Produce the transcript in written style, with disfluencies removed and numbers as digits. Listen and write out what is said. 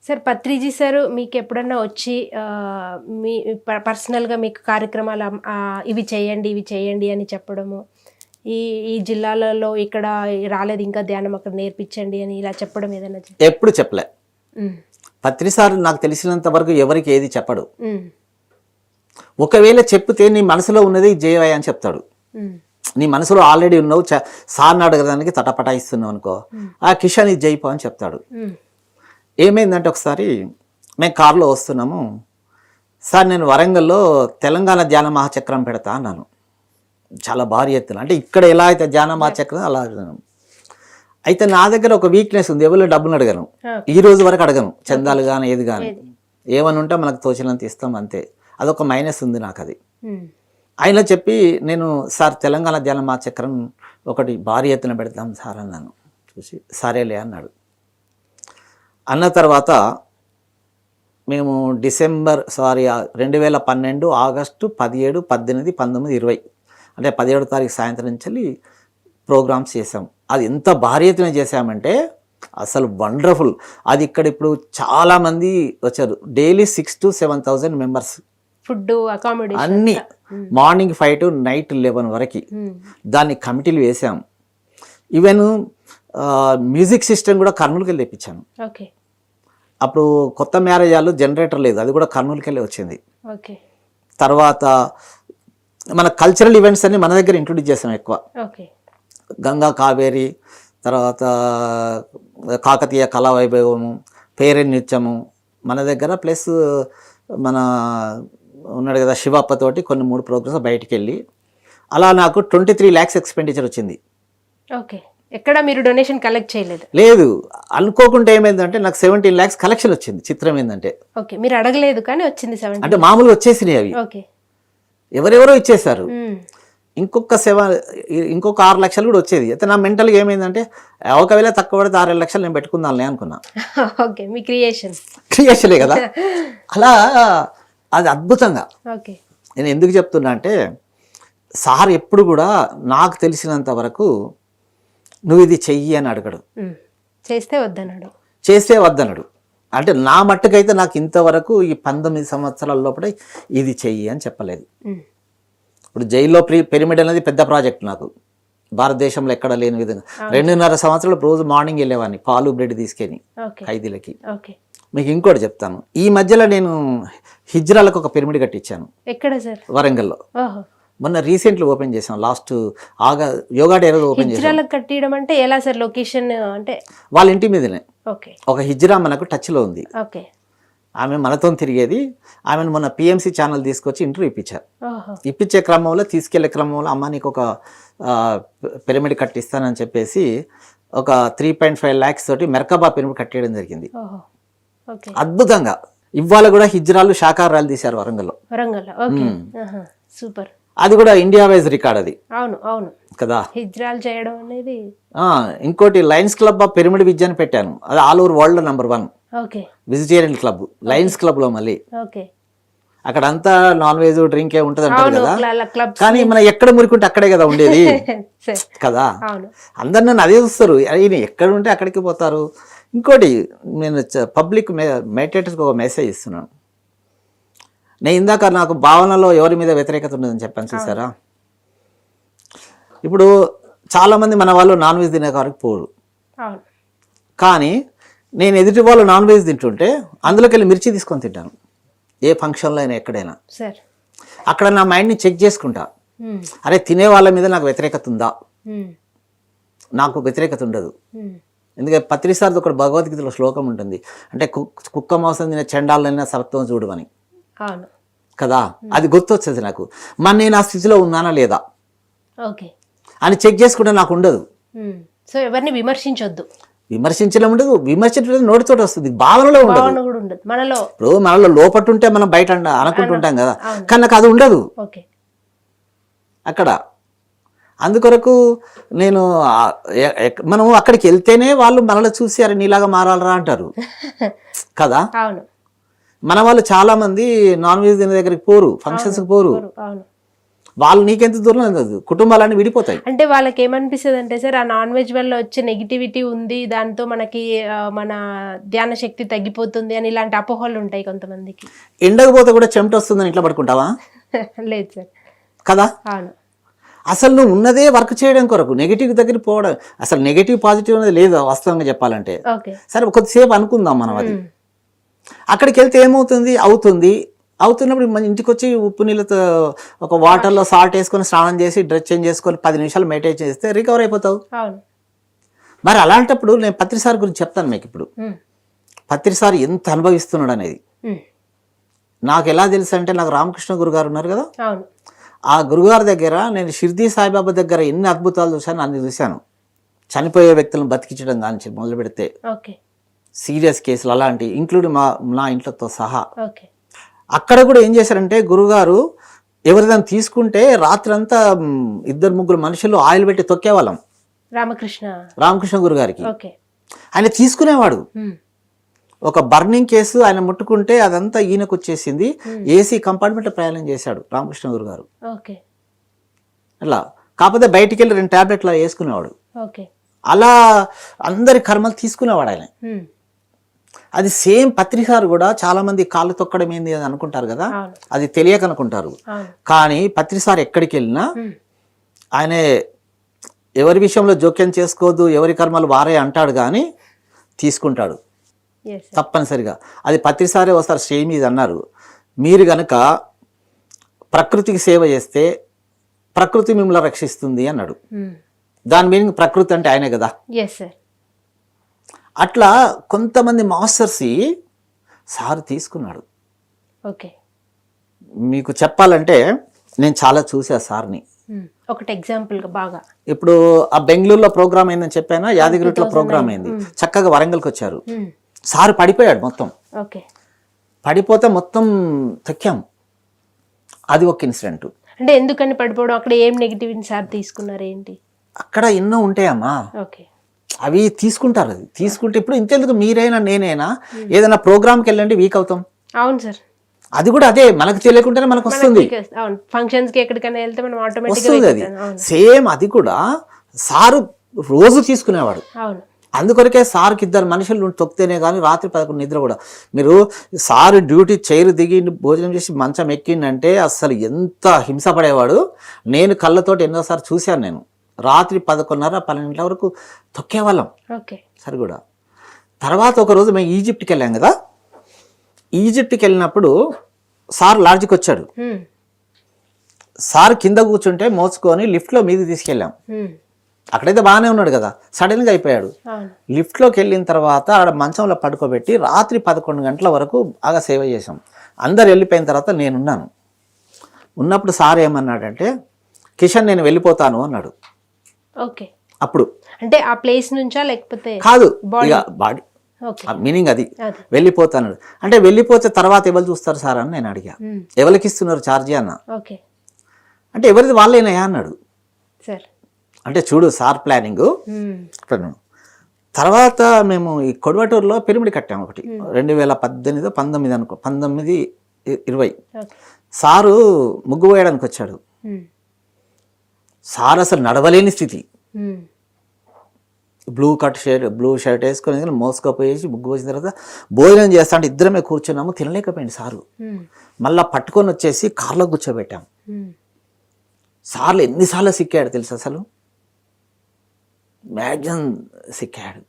Sir Patriji sir మీకు ఎప్పుడన్నా వచ్చి మీ పర్సనల్గా మీకు కార్యక్రమాలు ఇవి చేయండి అని చెప్పడము, ఈ జిల్లాలలో ఇక్కడ రాలేదు ఇంకా ధ్యానం అక్కడ నేర్పించండి అని ఇలా చెప్పడం ఏదైనా ఎప్పుడు చెప్పలే. పత్రి సార్ నాకు తెలిసినంత వరకు ఎవరికి ఏది చెప్పడు. ఒకవేళ చెప్తే నీ మనసులో ఉన్నది జయవయ్య అని చెప్తాడు. నీ మనసులో ఆల్రెడీ ఉన్నావు, సార్ని అడగడానికి తటపటాయిస్తున్నావు అనుకో, ఆ కిషన్ ఇది జైపో అని చెప్తాడు. ఏమైందంటే ఒకసారి మేము కారులో వస్తున్నాము, సార్ నేను వరంగల్లో తెలంగాణ ధ్యాన మహాచక్రం పెడతా అన్నాను. చాలా భారీ ఎత్తున, అంటే ఇక్కడ ఎలా అయితే ధ్యాన మహాచక్రం అలా అడిగాను. అయితే నా దగ్గర ఒక వీక్నెస్ ఉంది, ఎవరు డబ్బులు అడగను, ఈ రోజు వరకు అడగను, చందాలు కానీ ఏది కానీ, ఏమని ఉంటే మనకు తోచినంత ఇస్తాం అంతే. అదొక మైనస్ ఉంది నాకు. అది ఆయన చెప్పి నేను సార్ తెలంగాణ ధ్యాన మహాచక్రం ఒకటి భారీ ఎత్తున పెడతాం సార్ అన్నాను. చూసి సరేలే అన్నాడు. అన్న తర్వాత మేము 2012 ఆగస్టు 17, 18, 19, 20 అంటే 17వ తారీఖు సాయంత్రం నుంచి ప్రోగ్రామ్స్ చేసాం. అది ఎంత భారీ ఎత్తున చేసామంటే అసలు వండర్ఫుల్. అది ఇక్కడ ఇప్పుడు చాలామంది వచ్చారు, daily 6,000 to 7,000 members, food accommodation అన్నీ, మార్నింగ్ 5 to నైట్ 11 వరకు. దాన్ని కమిటీలు వేసాం. ఈవెన్ మ్యూజిక్ సిస్టమ్ కూడా కర్నూలుకి వెళ్ళి తెప్పించాను. అప్పుడు కొత్త మ్యారేజ్ హాల్లో జనరేటర్ లేదు, అది కూడా కర్నూలుకి వెళ్ళి వచ్చింది. తర్వాత మన కల్చరల్ ఈవెంట్స్ అన్ని మన దగ్గర ఇంట్రొడ్యూస్ చేసాం ఎక్కువ. గంగా కావేరి, తర్వాత కాకతీయ కళా వైభవము, పేరెన్ నృత్యము మన దగ్గర, ప్లస్ మన ఉన్నాడు కదా శివప్పతోటి కొన్ని 3 ప్రోగ్రామ్స్ బయటికి వెళ్ళి, అలా నాకు 23 lakhs ఎక్స్పెండిచర్ వచ్చింది. ఎక్కడ మీరు డొనేషన్ కలెక్ట్ చేయలేదు? లేదు, అనుకోకుండా ఏమైందంటే నాకు 17 lakhs కలెక్షన్ వచ్చింది. చిత్రం ఏంటంటే మీరు అడగలేదు కానీ వచ్చింది 17. అంటే మామూలుగా వచ్చేసినాయి అవి, ఎవరెవరో ఇచ్చేసారు. ఇంకొక 6 లక్షలు కూడా వచ్చేది. అయితే నా మెంటల్గా ఏమైందంటే ఒకవేళ తక్కువ పడితే 6-7 లక్షలు నేను పెట్టుకుందాంలే అనుకున్నా. మీ క్రియేషనే కదా. అలా అది అద్భుతంగా. నేను ఎందుకు చెప్తున్నా అంటే సార్ ఎప్పుడు కూడా నాకు తెలిసినంత వరకు నువ్వు ఇది చెయ్యి అని అడగడు, చేస్తే వద్దన్నాడు. అంటే నా మట్టుకైతే నాకు ఇంతవరకు ఈ 19 సంవత్సరాల లోపల ఇది చెయ్యి అని చెప్పలేదు. ఇప్పుడు జైల్లో పిరమిడ్ అనేది పెద్ద ప్రాజెక్ట్ నాకు, భారతదేశంలో ఎక్కడ లేని విధంగా. 2.5 సంవత్సరాలు రోజు మార్నింగ్ వెళ్ళేవాడిని పాలు బ్రెడ్ తీసుకెళ్ళి ఖైదీలకి. మీకు ఇంకోటి చెప్తాను, ఈ మధ్యలో నేను హిజ్రాలకు ఒక పిరమిడ్ కట్టించాను. ఎక్కడ సార్? వరంగల్లో. మొన్న రీసెంట్లీ ఓపెన్ చేసాం, లాస్ట్ యోగా డే రోజు ఓపెన్ చేసాం. కట్టడం అంటే ఎలా సార్? లొకేషన్ అంటే వాళ్ళ ఇంటి మీదనే ఒక హిజ్రా మనకు టచ్ లో ఉంది. ఆమె మనతో తిరిగేది. ఆమెను మొన్న PMC ఛానల్ తీసుకొచ్చి ఇంటర్వ్యూ ఇప్పించారు. ఇప్పించే క్రమంలో, తీసుకెళ్లే క్రమంలో అమ్మ నీకు ఒక పిరమిడ్ కట్టిస్తానని చెప్పేసి ఒక 3.5 lakhs తోటి మెర్కబా పిరమిడ్ కట్టేయడం జరిగింది. అద్భుతంగా. ఇవాళ కూడా హిజ్రాలు శాకాహారాలు తీశారు వరంగల్లో. సూపర్. అది కూడా ఇండియా వైజ్ రికార్డ్ అది. అవును కదా, హిజ్రాలు చేయడం అనేది. ఇంకోటి లయన్స్ క్లబ్ ఆఫ్ పిరమిడ్ విద్య అని పెట్టాను, అది all over world number 1 vegetarian club. Lions club లో మళ్ళీ అక్కడ అంతా నాన్ వెజ్ డ్రింక్ ఏ ఉంటది అంటారు కదా, కానీ మనం ఎక్కడ మురికుంటే అక్కడే కదా ఉండేది కదా. అందరు నన్ను అదే చూస్తారు, ఈయన ఎక్కడ ఉంటే అక్కడికి పోతారు. ఇంకోటి నేను పబ్లిక్ మెడిటేటర్స్కి ఒక మెసేజ్ ఇస్తున్నాను. నేను ఇందాక నాకు భావనలో ఎవరి మీద వ్యతిరేకత ఉండదని చెప్పాను చూసారా. ఇప్పుడు చాలామంది మన వాళ్ళు నాన్ వెజ్ తినే వారికి పోరు, కానీ నేను ఎదుటి వాళ్ళు నాన్ వెజ్ తింటుంటే అందులోకి వెళ్ళి మిర్చి తీసుకొని తింటాను. ఏ ఫంక్షన్లో అయినా ఎక్కడైనా అక్కడ నా మైండ్ని చెక్ చేసుకుంటా, అరే తినే వాళ్ళ మీద నాకు వ్యతిరేకత ఉందా? నాకు వ్యతిరేకత ఉండదు. ఎందుకంటే పత్రి సార్ది ఒకటి భగవద్గీతలో శ్లోకం ఉంటుంది, అంటే కుక్క మాంసం తినే చండాలైనా సత్వం చూడు అని కదా. అది గుర్తొచ్చేది నాకు. మరి నేను ఆ స్థితిలో ఉన్నానా లేదా అని చెక్ చేసుకుంటే నాకు ఉండదు. సో ఎవరిని విమర్శించొద్దు, విమర్శించడం ఉండదు. విమర్శించడం నోటితోటి వస్తుంది, భావనలో ఉండదు. ఇప్పుడు మనలో లోపట్టుంటే మనం బయట అనుకుంటుంటాం కదా, కానీ నాకు అది ఉండదు అక్కడ. అందుకొరకు నేను మనం అక్కడికి వెళ్తేనే వాళ్ళు మనలో చూసి అరే నీలాగా మారాలరా అంటారు కదా. మన వాళ్ళు చాలా మంది నాన్ వెజ్ తినే దగ్గరికి పోరు, ఫంక్షన్స్కి పోరు. వాళ్ళు నీకెంత దూరం ఉండదు, కుటుంబాలన్నీ విడిపోతాయి. అంటే వాళ్ళకి ఏమనిపిస్తుంది అంటే సార్, ఆ నాన్ వెజ్ వల్ల వచ్చే నెగిటివిటీ ఉంది, దాంతో మనకి మన ధ్యాన శక్తి తగ్గిపోతుంది అని ఇలాంటి అపోహలు ఉంటాయి కొంతమందికి. ఎండకపోతే కూడా చెమట వస్తుందని ఇట్లా పడుకుంటావా? లేదు సార్. కదా. అవును. అసలు నువ్వు ఉన్నదే వర్క్ చేయడం కొరకు, నెగిటివ్ దగ్గర పోవడం, అసలు నెగిటివ్ పాజిటివ్ అనేది లేదు వాస్తవంగా చెప్పాలంటే. సరే కొద్దిసేపు అనుకుందాం మనం అది. అక్కడికి వెళ్తే ఏమవుతుంది, అవుతున్నప్పుడు మన ఇంటికి వచ్చి ఉప్పు నీళ్ళతో ఒక వాటర్లో సాల్ట్ వేసుకొని స్నానం చేసి డ్రెస్ చేంజ్ చేసుకొని 10 నిమిషాలు మెడిటేట్ చేస్తే రికవర్ అయిపోతావు. మరి అలాంటప్పుడు నేను పత్రి సార్ గురించి చెప్తాను మీకు. ఇప్పుడు పత్రి సార్ ఎంత అనుభవిస్తున్నాడు అనేది నాకు ఎలా తెలుసు అంటే, నాకు రామకృష్ణ గురుగారు ఉన్నారు కదా, ఆ గురుగారి దగ్గర నేను షిర్దీ సాయిబాబా దగ్గర ఎన్ని అద్భుతాలు చూశాను, అన్ని చూశాను. చనిపోయే వ్యక్తులను బతికించడం కానీ మొదలు పెడితే సీరియస్ కేసులు అలాంటివి, ఇంక్లూడింగ్ నా ఇంట్లోతో సహా. అక్కడ కూడా ఏం చేశారంటే, గురుగారు ఎవరిదైనా తీసుకుంటే రాత్రంతా 2-3 మనుషులు ఆయిల్ పెట్టి తొక్కేవాళ్ళం రామకృష్ణ గురుగారికి. ఆయన తీసుకునేవాడు. ఒక బర్నింగ్ కేసు ఆయన ముట్టుకుంటే అదంతా ఈయనకు వచ్చేసింది. ఏసీ కంపార్ట్మెంట్ ప్రయాణం చేశాడు రామకృష్ణ గురుగారు. అలా కాకపోతే బయటికి వెళ్ళి 2 టాబ్లెట్లు వేసుకునేవాడు. అలా అందరి కర్మలు తీసుకునేవాడు ఆయన. అది సేమ్ పత్రికారు కూడా చాలా మంది కాళ్ళు తొక్కడం ఏంది అని అనుకుంటారు కదా, అది తెలియక అనుకుంటారు. కానీ పత్రిసారి ఎక్కడికి వెళ్ళినా ఆయన ఎవరి విషయంలో జోక్యం చేసుకోవద్దు, ఎవరి కర్మలు వారే అంటాడు, కానీ తీసుకుంటాడు తప్పనిసరిగా. అది పత్రిసారే ఒకసారి స్టే మీద అన్నారు, మీరు గనక ప్రకృతికి సేవ చేస్తే ప్రకృతి మిమ్మల్ని రక్షిస్తుంది అన్నాడు. దాని మీనింగ్ ప్రకృతి అంటే ఆయనే కదా. అట్లా కొంతమంది మాస్టర్స్ సార్ తీసుకున్నాడు. మీకు చెప్పాలంటే నేను చాలా చూసా సార్ని. ఒకటి ఎగ్జాంపుల్ గా బాగా, ఇప్పుడు ఆ బెంగళూరులో ప్రోగ్రామ్ అయిందని చెప్పానా, యాదగిరిలో ప్రోగ్రామ్ అయింది, చక్కగా వరంగల్కి వచ్చారు. సార్ పడిపోయాడు మొత్తం. పడిపోతే మొత్తం తొక్కాం. అది ఒక ఇన్సిడెంట్. అంటే ఎందుకని పడిపోవడం, అక్కడ ఏం నెగిటివ్ సార్ తీసుకున్నారు ఏంటి? అక్కడ ఎన్నో ఉంటాయమ్మా, అవి తీసుకుంటారు. అది తీసుకుంటే ఇప్పుడు ఇంతెందుకు మీరైనా నేనైనా ఏదైనా ప్రోగ్రామ్కి వెళ్ళండి వీక్ అవుతాం. అవును సార్. అది కూడా అదే, మనకు తెలియకుండానే మనకు వస్తుంది. ఫంక్షన్స్ కి ఎక్కడికైనా వెళ్తే మనం వస్తుంది. అది సేమ్ అది కూడా సారు రోజు తీసుకునేవాడు. అందుకొరకే సార్కి 2 మనుషులు తొక్కితేనే కానీ రాత్రి 11 నిద్ర కూడా. మీరు సారు డ్యూటీ చైర్ దిగి భోజనం చేసి మంచం ఎక్కిందంటే అసలు ఎంత హింస పడేవాడు. నేను కళ్ళతోటి ఎన్నోసార్లు చూశాను. నేను రాత్రి 11:30-12 వరకు తొక్కేవాళ్ళం. సరే కూడా. తర్వాత ఒకరోజు మేము ఈజిప్ట్కి వెళ్ళాం కదా, ఈజిప్ట్కి వెళ్ళినప్పుడు సార్ లాడ్జికి వచ్చాడు. సార్ కింద కూర్చుంటే మోసుకొని లిఫ్ట్లో మీది తీసుకెళ్ళాం. అక్కడైతే బాగానే ఉన్నాడు కదా, సడన్గా అయిపోయాడు. లిఫ్ట్లోకి వెళ్ళిన తర్వాత ఆడ మంచంలో పడుకోబెట్టి రాత్రి 11 గంటల వరకు బాగా సేవ చేసాం. అందరు వెళ్ళిపోయిన తర్వాత నేనున్నాను. ఉన్నప్పుడు సార్ ఏమన్నాడంటే, కిషన్ నేను వెళ్ళిపోతాను అన్నాడు. అప్పుడు అంటే ఆ ప్లేస్ నుంచా లేకపోతే కాదు, బాడీ మీనింగ్ అది వెళ్ళిపోతాను అంటే, వెళ్ళిపోతే తర్వాత ఎవరు చూస్తారు సార్ అని నేను అడిగా. ఎవరికి ఇస్తున్నారు ఛార్జీ అన్న. అంటే ఎవరిది వాళ్ళేనాయా అన్నాడు. అంటే చూడు సార్ ప్లానింగ్. తర్వాత మేము ఈ కొడవటూరులో పిరమిడ్ కట్టాము ఒకటి, 2018-19 అనుకో, 19-20. సారు ముగ్గు వేయడానికి వచ్చాడు. సార్ అసలు నడవలేని స్థితి, బ్లూ షర్ట్ వేసుకొని మోసుకపోయేసి ముగ్గు వచ్చిన తర్వాత భోజనం చేస్తా అంటే ఇద్దరమే కూర్చున్నాము, తినలేకపోయింది సారు. మళ్ళా పట్టుకొని వచ్చేసి కార్లో కూర్చోబెట్టాం. సార్లు ఎన్నిసార్లు సిక్కాడు తెలుసు, అసలు మ్యాక్సిమం సిక్కాడు.